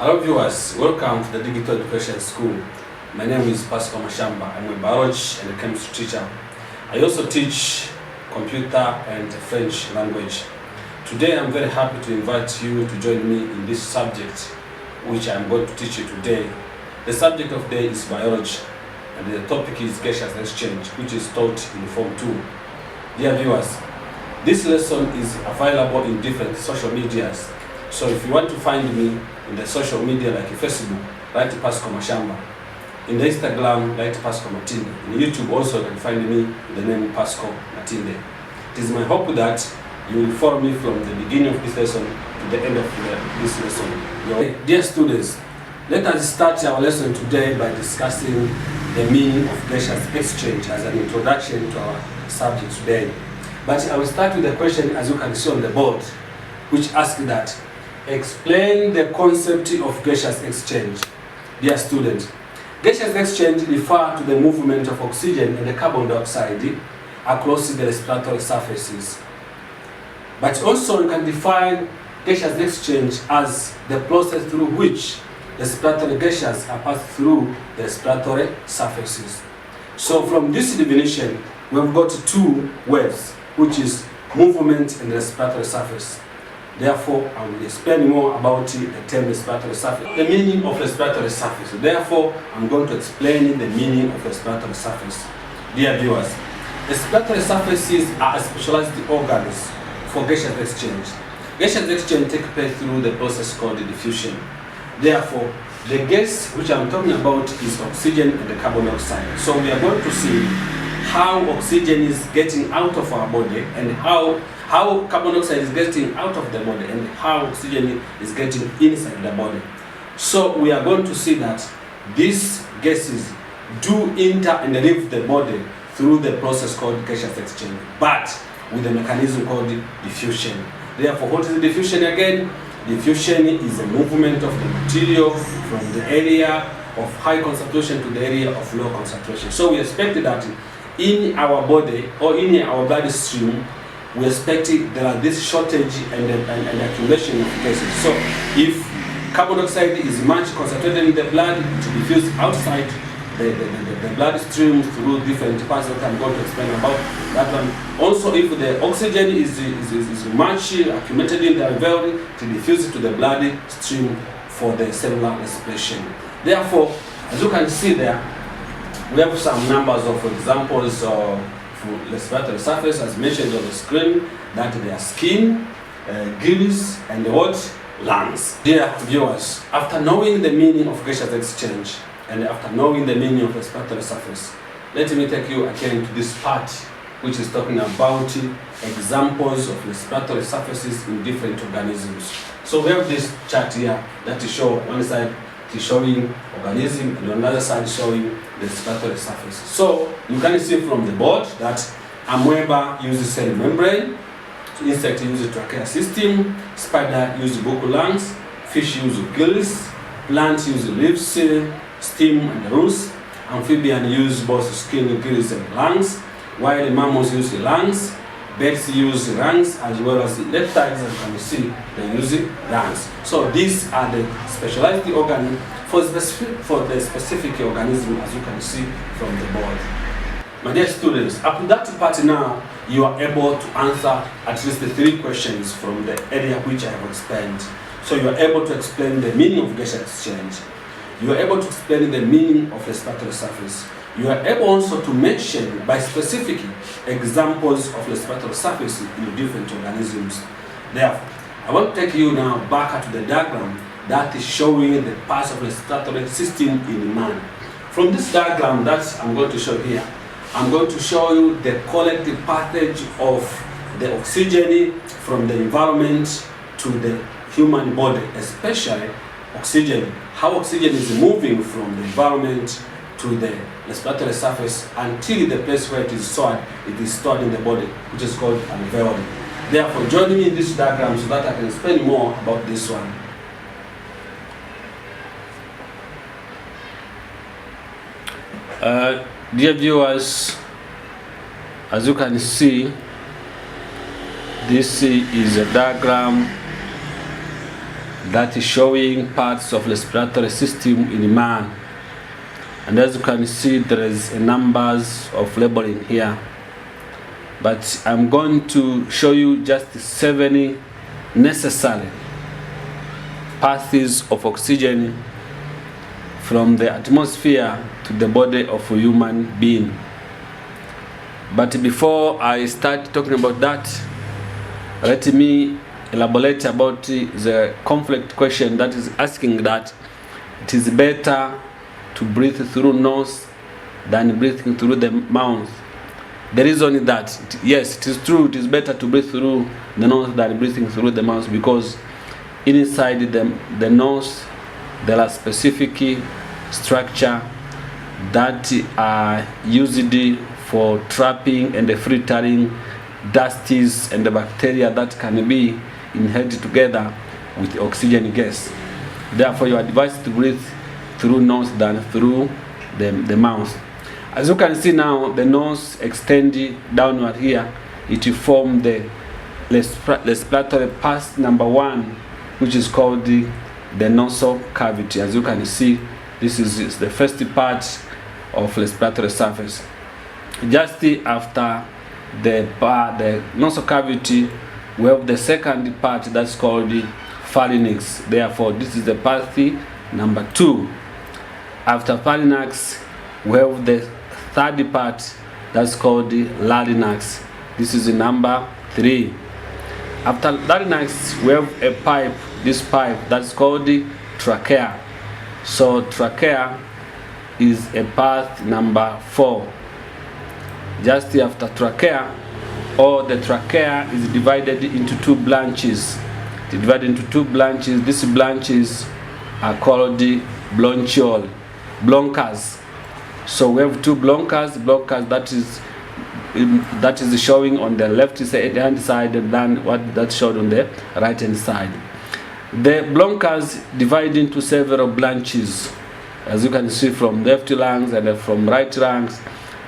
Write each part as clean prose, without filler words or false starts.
Hello viewers, welcome to the Digital Education School. My name is Pascal Mashamba. I'm a biology and a chemistry teacher. I also teach computer and French language. Today I'm very happy to invite you to join me in this subject which I'm going to teach you today. The subject of today is biology and the topic is gaseous exchange, which is taught in Form 2. Dear viewers, this lesson is available in different social medias. So if you want to find me in the social media like Facebook, write Pascal Mashamba. In the Instagram, write Pascal Matinde. In YouTube also you can find me in the name Pascal Matinde. It is my hope that you will follow me from the beginning of this lesson to the end of this lesson. Dear students, let us start our lesson today by discussing the meaning of gaseous exchange as an introduction to our subject today. But I will start with a question, as you can see on the board, which asks that explain the concept of gaseous exchange. Dear students, gaseous exchange refers to the movement of oxygen and the carbon dioxide across the respiratory surfaces. But also you can define gaseous exchange as the process through which respiratory gases are passed through the respiratory surfaces. So from this definition, we've got two words, which is movement and respiratory surface. Therefore, I will explain more about the term respiratory surface. The meaning of respiratory surface. Therefore, I'm going to explain the meaning of respiratory surface. Dear viewers, respiratory surfaces are specialized organs for gaseous exchange. Gaseous exchange takes place through the process called diffusion. Therefore, the gas which I'm talking about is oxygen and the carbon dioxide. So we are going to see how oxygen is getting out of our body and how carbon dioxide is getting out of the body and how oxygen is getting inside the body. So we are going to see that these gases do enter and leave the body through the process called gaseous exchange, but with a mechanism called diffusion. Therefore, what is diffusion again? Diffusion is a movement of the material from the area of high concentration to the area of low concentration. So we expect that in our body or in our bloodstream, we expect there are this shortage and accumulation of gases. So if carbon dioxide is much concentrated in the blood, to diffuse outside the bloodstream through different parts that I'm going to explain about that one. Also, if the oxygen is much accumulated in the alveoli, to diffuse it to the bloodstream for the cellular respiration. Therefore, as you can see there, we have some numbers of examples of respiratory surface as mentioned on the screen, that they are skin, gills, and what? Lungs. Dear viewers, after knowing the meaning of gaseous exchange and after knowing the meaning of respiratory surface, let me take you again to this part which is talking about examples of respiratory surfaces in different organisms. So we have this chart here that is show one side is showing organism and on the other side showing the respiratory surface. So you can see from the board that amoeba uses cell membrane, insect uses trachea system, spider uses buccal lungs, fish uses gills, plants use leaves, stem and roots, amphibian use both skin, gills and lungs, while mammals use lungs, birds use lungs, as well as reptiles, as you can see, they use lungs. So these are the specialized organs for the specific organism, as you can see from the board. My dear students, up to that part now, you are able to answer at least the 3 questions from the area which I have explained. So you are able to explain the meaning of gaseous exchange. You are able to explain the meaning of respiratory surface. You are able also to mention by specific examples of respiratory surface in different organisms. Therefore, I want to take you now back to the diagram that is showing the parts of the respiratory system in man. From this diagram that I'm going to show here, I'm going to show you the collective passage of the oxygen from the environment to the human body, especially oxygen, how oxygen is moving from the environment to the respiratory surface until the place where it is stored in the body, which is called alveoli. Therefore, join me in this diagram so that I can explain more about this one. Dear viewers, as you can see, this is a diagram that is showing parts of respiratory system in man. And as you can see, there is a numbers of labeling here. But I'm going to show you just 7 necessary paths of oxygen from the atmosphere to the body of a human being. But before I start talking about that, let me elaborate about the conflict question that is asking that it is better to breathe through nose than breathing through the mouth. The reason is that, yes, it is true, it is better to breathe through the nose than breathing through the mouth, because inside the nose there are specific structure that are used for trapping and filtering dusties and the bacteria that can be inhaled together with oxygen gas. Therefore, you are advised to breathe through nose than through the mouth. As you can see now, the nose extends downward here. It will form the respiratory path number 1, which is called the nasal cavity. As you can see, this is the first part of respiratory surface. Just after the nasal cavity, we have the second part that's called the pharynx. Therefore, this is the path number 2. After pharynx, we have the third part that's called the larynx. This is the number 3. After larynx, we have a pipe, this pipe that's called the trachea. So trachea is a path number 4. Just after trachea, or the trachea is divided into 2 branches. These branches are called the bronchioles. So we have 2 bronchioles that is showing on the left hand side, and then what that's showed on the right hand side. The bronchioles divide into several branches, as you can see from left lungs and from right lungs.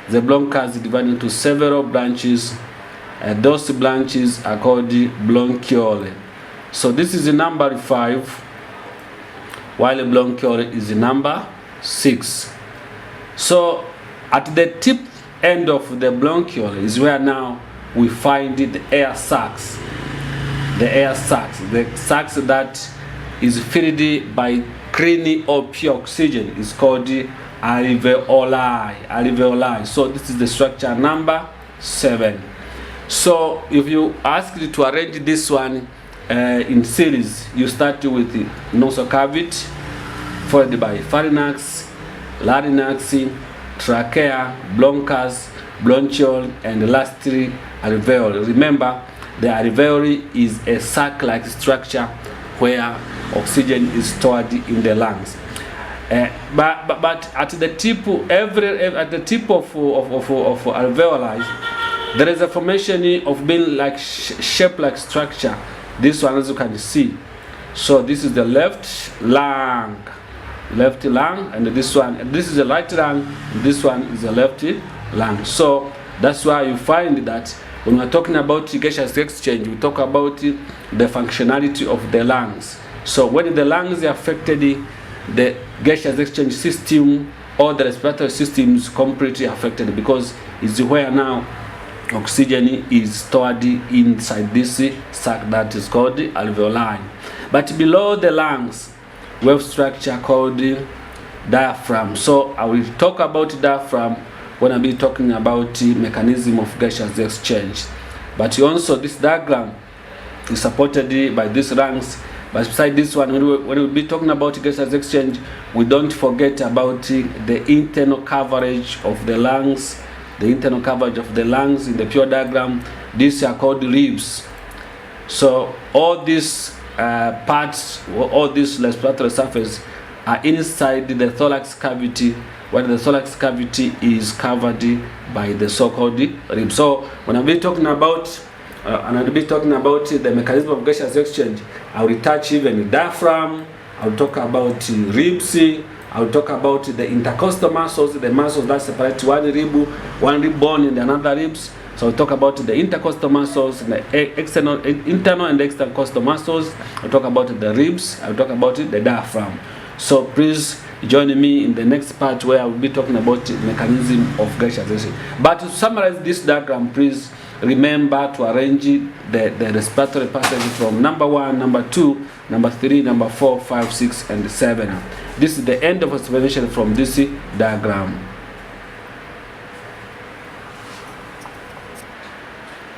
The bronchioles divide into several branches, and those branches are called the bronchiole. So this is the number 5, while the bronchiole is the number 6. So at the tip end of the bronchiole is where now we find the air sacs. The sacs that is filled by clean or pure oxygen is called the alveoli. So this is the structure number 7. So if you ask to arrange this one in series, you start with the nasal cavity, followed by pharynx, larynx, trachea, bronchus, bronchiole, and lastly alveoli. Remember, the alveoli is a sac-like structure where oxygen is stored in the lungs. But at the tip, at the tip of alveoli, there is a formation of being like shape-like structure. This one, as you can see. So this is the left lung, and this is the right lung, and this one is the left lung. So that's why you find that when we're talking about gaseous exchange, we talk about the functionality of the lungs. So when the lungs are affected, the gaseous exchange system or the respiratory system is completely affected, because it's where now oxygen is stored inside this sac that is called the alveoli. But below the lungs, we have structure called the diaphragm. So I will talk about diaphragm when I'll be talking about the mechanism of gaseous exchange. But also this diagram is supported by these lungs. But beside this one, when we'll be talking about gaseous exchange, we don't forget about the internal coverage of the lungs. The internal coverage of the lungs in the pure diagram, these are called ribs. So all these parts, all this respiratory surface are inside the thorax cavity, where the thorax cavity is covered by the so-called ribs. So when I'll be talking about the mechanism of gaseous exchange, I will touch even the diaphragm, I will talk about ribs, I will talk about the intercostal muscles, the muscles that separate one rib bone and another ribs. So we talk about the intercostal muscles, the internal and external costal muscles. We talk about the ribs. I will talk about the diaphragm. So please join me in the next part where I will be talking about the mechanism of gaseous exchange. But to summarize this diagram, please remember to arrange the respiratory passage from number 1, number 2, number 3, number 4, 5, 6, and 7. This is the end of explanation from this diagram.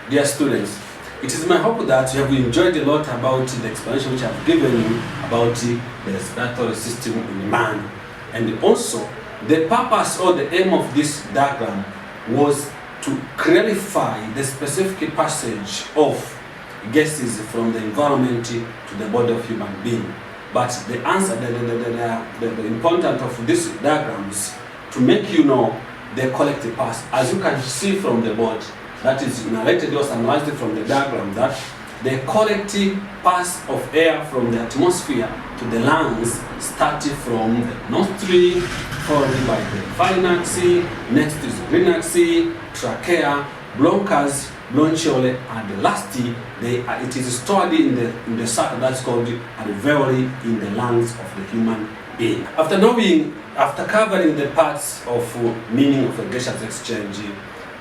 Dear students, it is my hope that you have enjoyed a lot about the explanation which I have given you about the respiratory system in man. And also, the purpose or the aim of this diagram was to clarify the specific passage of gases from the environment to the body of human being. But the answer, the importance of this diagram is to make you know the collective pass. As you can see from the board, that is narrated or analyzed from the diagram, that the collective pass of air from the atmosphere to the lungs started from the nostril, followed by the pharynx, next is rhinx, trachea, bronchus, bronchiole, and lastly, it is stored in the sac that's called alveoli in the lungs of the human being. After covering the parts of meaning of a gaseous exchange,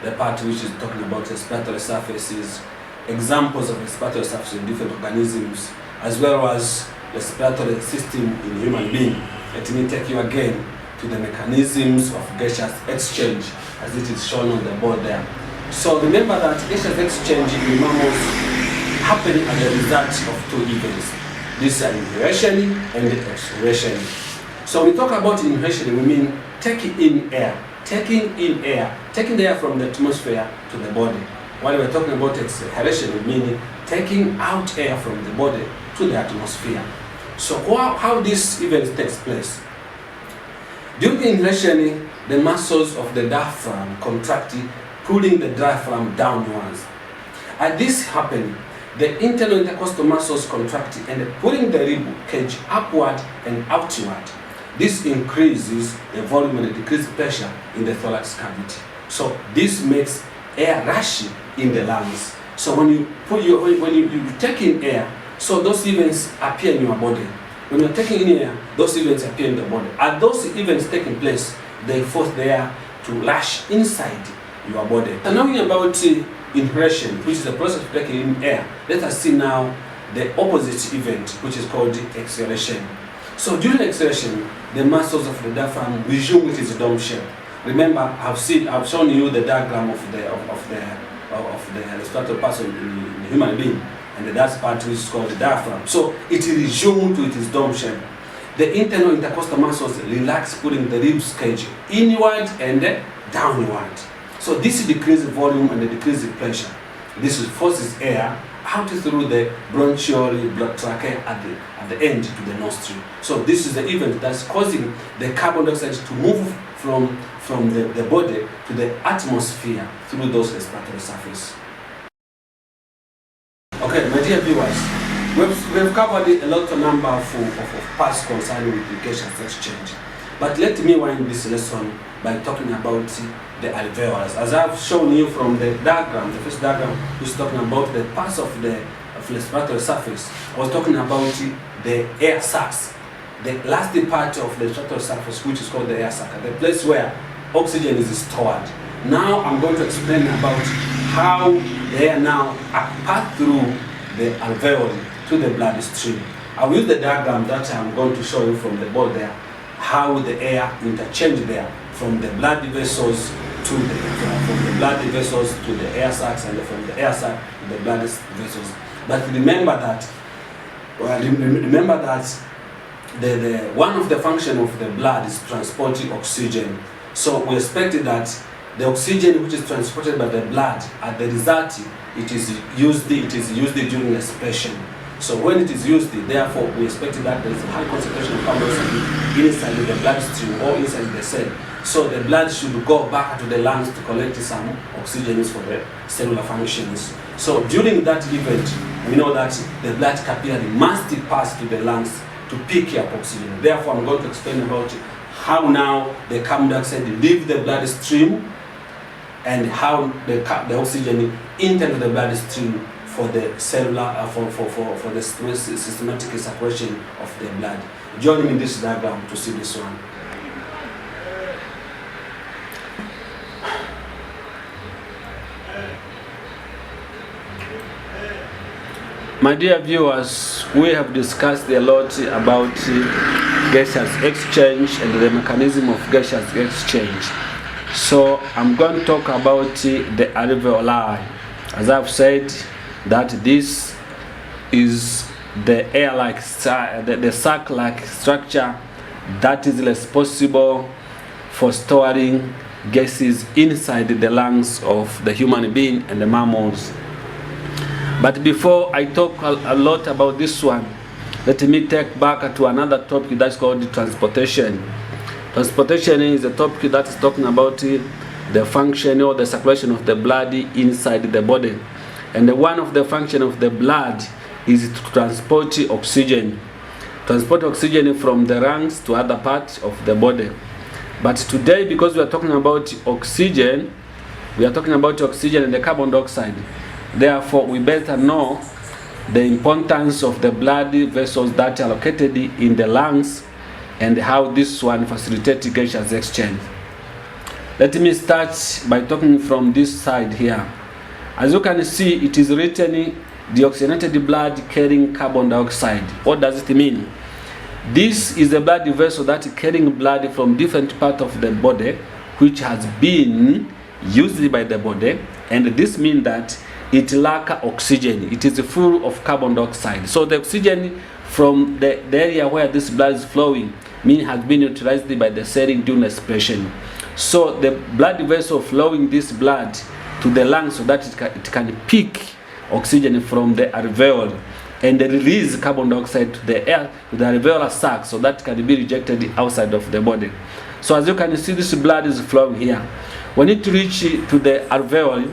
the part which is talking about respiratory surfaces, examples of respiratory surfaces in different organisms, as well as respiratory system in human being. Let me take you again to the mechanisms of gaseous exchange as it is shown on the board there. So remember that gaseous exchange in mammals happen as a result of two events. These are inhalation and exhalation. So when we talk about inhalation, we mean taking in air. Taking the air from the atmosphere to the body. While we're talking about exhalation, we mean taking out air from the body to the atmosphere. So how this event takes place? During inhalation, the muscles of the diaphragm contract, pulling the diaphragm downwards. As this happens, the internal intercostal muscles contract and pulling the rib cage upward and outward. This increases the volume and decreases pressure in the thorax cavity. So this makes air rush in the lungs. So when you take in air, so those events appear in your body. When you're taking in air, those events appear in the body. As those events taking place, they force the air to rush inside your body. And knowing about inhalation, which is the process of taking in air, let us see now the opposite event, which is called exhalation. So during exhalation, the muscles of the diaphragm resume with its dome shape. Remember, I've shown you the diagram of the respiratory person in the human being, and that's part which is called the diaphragm. So it resumes to its dome shape. The internal intercostal muscles relax, pulling the ribs cage inward and downward. So this decreases volume and decreases pressure. This forces air out through the bronchiole, blood trachea at the end to the nostril. So this is the event that's causing the carbon dioxide to move from the body to the atmosphere through those respiratory surfaces. Okay, my dear viewers, we've covered a lot of number of parts concerning the gaseous exchange. But let me wind this lesson by talking about the alveolus. As I've shown you from the diagram, the first diagram, which is talking about the parts of the respiratory surface, I was talking about the air sacs. The last part of the respiratory surface, which is called the air sac, the place where oxygen is stored. Now I'm going to explain about how the air now pass through the alveoli to the bloodstream. I will use the diagram that I'm going to show you from the board there, how the air interchange there from the blood vessels to the air sacs, and from the air sac to the blood vessels. But remember that the one of the function of the blood is transporting oxygen. So we expected that the oxygen which is transported by the blood, at the result, it is used during respiration. So when it is used, therefore, we expect that there is a high concentration of carbon dioxide inside the bloodstream or inside the cell. So the blood should go back to the lungs to collect some oxygen for the cellular functions. So during that event, we know that the blood capillary must pass to the lungs to pick up oxygen. Therefore, I'm going to explain about how now the carbon dioxide leave the bloodstream and how the oxygen enters the bloodstream for the cellular, for the systematic circulation of the blood. Join me in this diagram to see this one. My dear viewers, we have discussed a lot about gaseous exchange and the mechanism of gaseous exchange. So I'm going to talk about the alveoli. As I've said, that this is the air-like, the sac-like structure that is responsible for storing gases inside the lungs of the human being and the mammals. But before I talk a lot about this one, let me take back to another topic that's called transportation. Transportation is a topic that is talking about the function or the circulation of the blood inside the body. And one of the functions of the blood is to transport oxygen. Transport oxygen from the lungs to other parts of the body. But today, because we are talking about oxygen, we are talking about oxygen and the carbon dioxide. Therefore, we better know the importance of the blood vessels that are located in the lungs and how this one facilitates gaseous exchange. Let me start by talking from this side here. As you can see, it is written deoxygenated blood carrying carbon dioxide. What does it mean? This is a blood vessel that is carrying blood from different parts of the body which has been used by the body, and this means that it lacks oxygen. It is full of carbon dioxide. So the oxygen from the area where this blood is flowing has been utilized by the cell during respiration. So the blood vessel flowing this blood to the lungs so that it can pick oxygen from the alveoli and release carbon dioxide to the air, to the alveolar sac, so that can be rejected outside of the body. So as you can see, this blood is flowing here. When it reaches to the alveoli,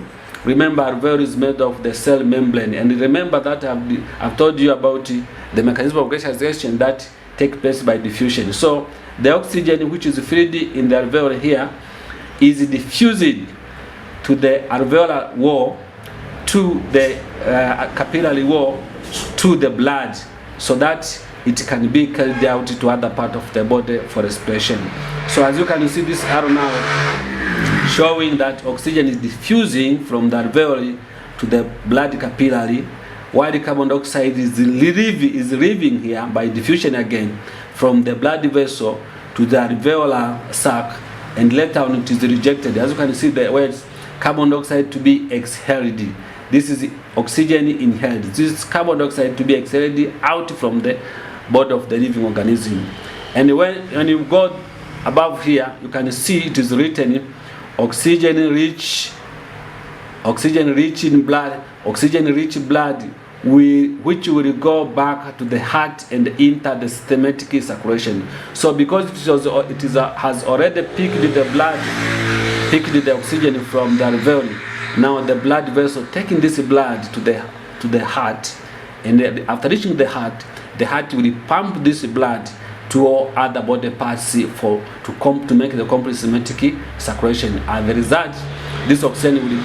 remember, alveoli is made of the cell membrane, and remember that I've told you about the mechanism of gaseous exchange that takes place by diffusion. So the oxygen which is filled in the alveoli here is diffused to the alveolar wall, to the capillary wall, to the blood, so that it can be carried out to other part of the body for respiration. So as you can see, this arrow now showing that oxygen is diffusing from the alveoli to the blood capillary, while the carbon dioxide is leaving here by diffusion again from the blood vessel to the alveolar sac, and later on it is rejected. As you can see, the words carbon dioxide to be exhaled. This is oxygen inhaled. This is carbon dioxide to be exhaled out from the body of the living organism. And when you go above here, you can see it is written oxygen-rich blood, which will go back to the heart and enter the systematic circulation. So because it has already picked the oxygen from the alveoli, now the blood vessel taking this blood to the heart, and after reaching the heart will pump this blood to all other body parts to make the complete systematic circulation. As a result, this oxygen will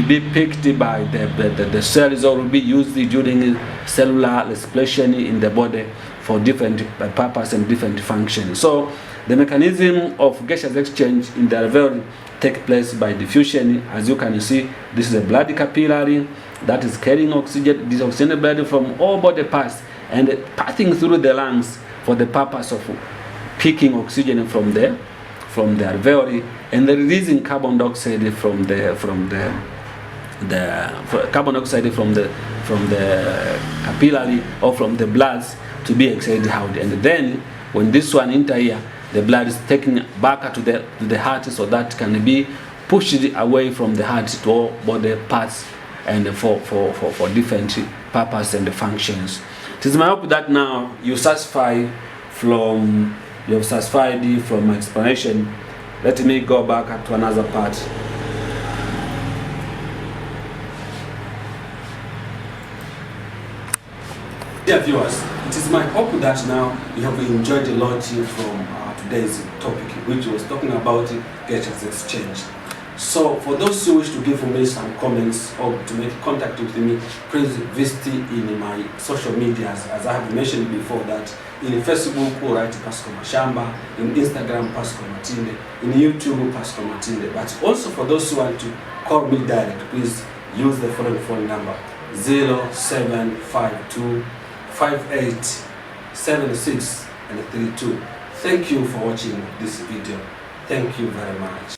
be picked by the cells, or will be used during cellular respiration in the body for different purposes and different functions. So the mechanism of gaseous exchange in the alveoli take place by diffusion. As you can see, this is a blood capillary that is carrying oxygen, this oxygenated blood from all body parts and passing through the lungs for the purpose of picking oxygen from the alveoli and releasing carbon dioxide from the carbon dioxide from the capillary or from the blood to be exhaled out. And then when this one enter here, the blood is taken back to the heart, so that can be pushed away from the heart to all body parts and for different purposes and functions. It is my hope that now you're satisfied from my explanation. Let me go back to another part. Dear viewers, it is my hope that now you have enjoyed a lot from today's topic, which was talking about gaseous exchange. So for those who wish to give me some comments or to make contact with me, please visit in my social medias, as I have mentioned before, that in Facebook or write Pascal Mashamba, in Instagram Pascal Matinde, in YouTube Pascal Matinde. But also for those who want to call me direct, please use the following phone number: 0752 5876 and 32. Thank you for watching this video. Thank you very much.